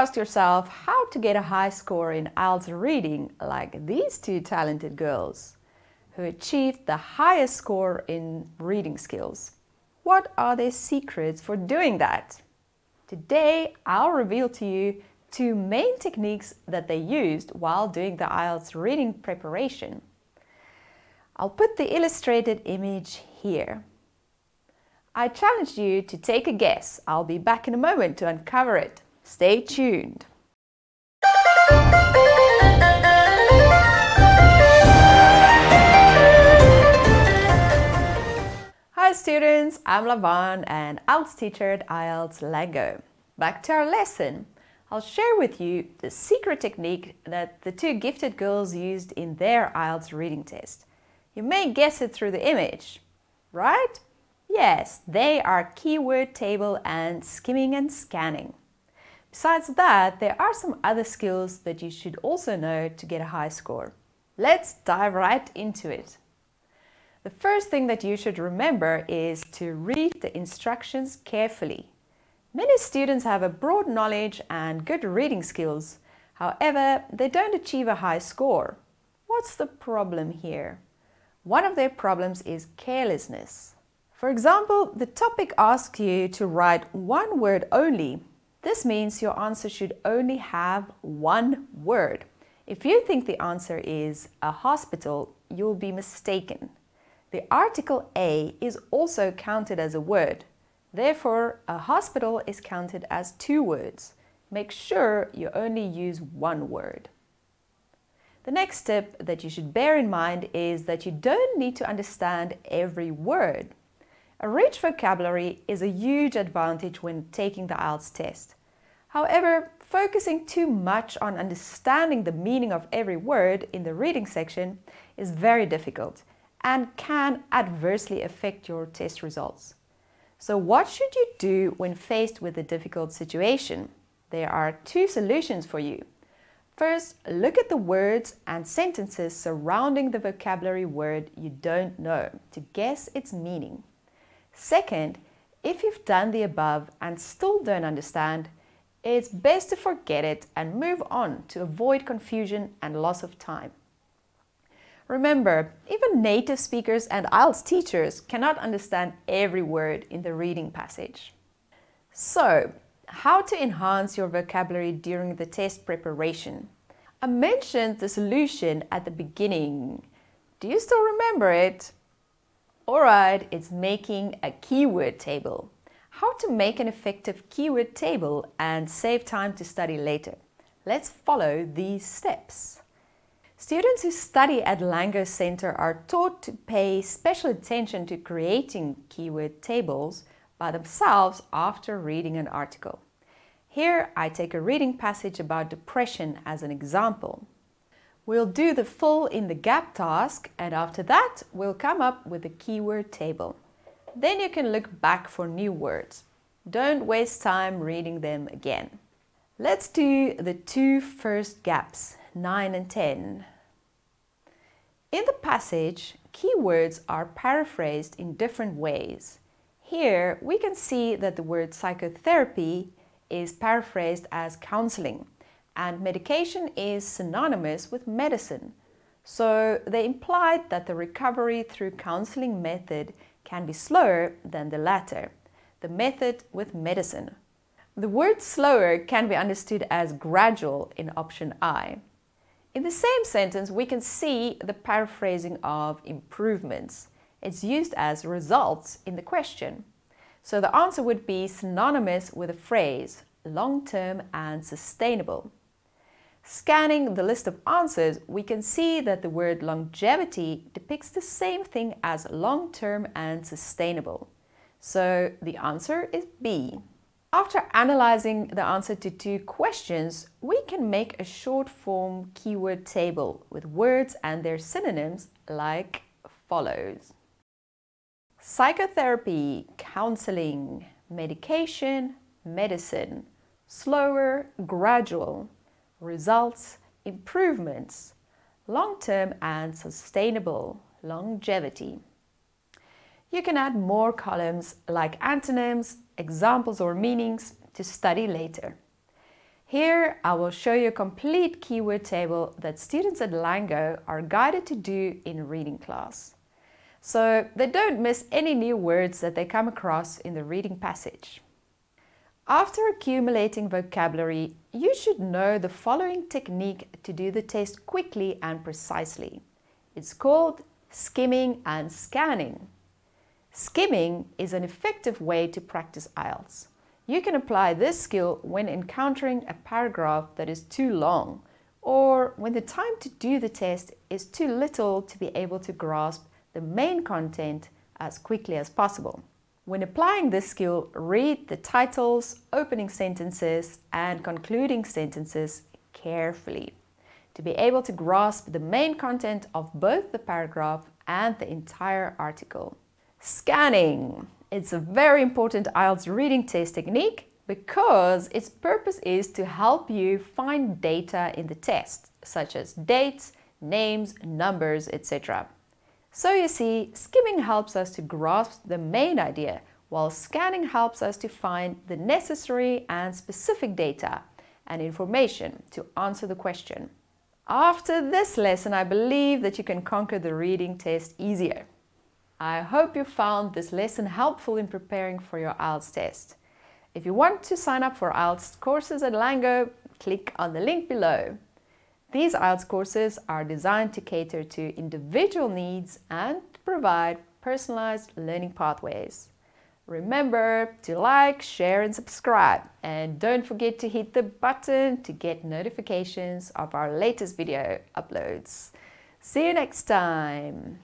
asked yourself how to get a high score in IELTS reading like these two talented girls who achieved the highest score in reading skills? What are their secrets for doing that? Today, I'll reveal to you two main techniques that they used while doing the IELTS reading preparation. I'll put the illustrated image here. I challenge you to take a guess. I'll be back in a moment to uncover it. Stay tuned. Hi students, I'm Lavan and IELTS teacher at IELTS LangGo. Back to our lesson. I'll share with you the secret technique that the two gifted girls used in their IELTS reading test. You may guess it through the image, right? Yes, they are keyword table and skimming and scanning. Besides that, there are some other skills that you should also know to get a high score. Let's dive right into it. The first thing that you should remember is to read the instructions carefully. Many students have a broad knowledge and good reading skills. However, they don't achieve a high score. What's the problem here? One of their problems is carelessness. For example, the topic asks you to write one word only. This means your answer should only have one word. If you think the answer is a hospital, you'll be mistaken. The article a is also counted as a word. Therefore, a hospital is counted as two words. Make sure you only use one word. The next tip that you should bear in mind is that you don't need to understand every word. A rich vocabulary is a huge advantage when taking the IELTS test. However, focusing too much on understanding the meaning of every word in the reading section is very difficult and can adversely affect your test results. So what should you do when faced with a difficult situation? There are two solutions for you. First, look at the words and sentences surrounding the vocabulary word you don't know to guess its meaning. Second, if you've done the above and still don't understand, it's best to forget it and move on to avoid confusion and loss of time. Remember, even native speakers and IELTS teachers cannot understand every word in the reading passage. So, how to enhance your vocabulary during the test preparation? I mentioned the solution at the beginning. Do you still remember it? Alright, it's making a keyword table. How to make an effective keyword table and save time to study later. Let's follow these steps. Students who study at LangGo Center are taught to pay special attention to creating keyword tables by themselves after reading an article. Here I take a reading passage about depression as an example. We'll do the fill in the gap task and after that we'll come up with a keyword table. Then you can look back for new words. Don't waste time reading them again. Let's do the two first gaps, 9 and 10. In the passage, keywords are paraphrased in different ways. Here we can see that the word psychotherapy is paraphrased as counseling and medication is synonymous with medicine. So they implied that the recovery through counseling method can be slower than the latter, the method with medicine. The word slower can be understood as gradual in option I. In the same sentence, we can see the paraphrasing of improvements. It's used as results in the question. So the answer would be synonymous with the phrase long-term and sustainable. Scanning the list of answers, we can see that the word longevity depicts the same thing as long-term and sustainable. So the answer is B. After analyzing the answer to two questions, we can make a short form keyword table with words and their synonyms like follows. Psychotherapy, counseling, medication, medicine, slower, gradual, results, improvements, long-term and sustainable, longevity. You can add more columns like antonyms, examples or meanings to study later. Here, I will show you a complete keyword table that students at LangGo are guided to do in reading class, so they don't miss any new words that they come across in the reading passage. After accumulating vocabulary, you should know the following technique to do the test quickly and precisely. It's called skimming and scanning. Skimming is an effective way to practice IELTS. You can apply this skill when encountering a paragraph that is too long, or when the time to do the test is too little to be able to grasp the main content as quickly as possible. When applying this skill, read the titles, opening sentences, and concluding sentences carefully to be able to grasp the main content of both the paragraph and the entire article. Scanning. It's a very important IELTS reading test technique because its purpose is to help you find data in the test, such as dates, names, numbers, etc. So you see, skimming helps us to grasp the main idea, while scanning helps us to find the necessary and specific data and information to answer the question. After this lesson, I believe that you can conquer the reading test easier. I hope you found this lesson helpful in preparing for your IELTS test. If you want to sign up for IELTS courses at LangGo, click on the link below. These IELTS courses are designed to cater to individual needs and to provide personalized learning pathways. Remember to like, share and subscribe, and don't forget to hit the button to get notifications of our latest video uploads. See you next time!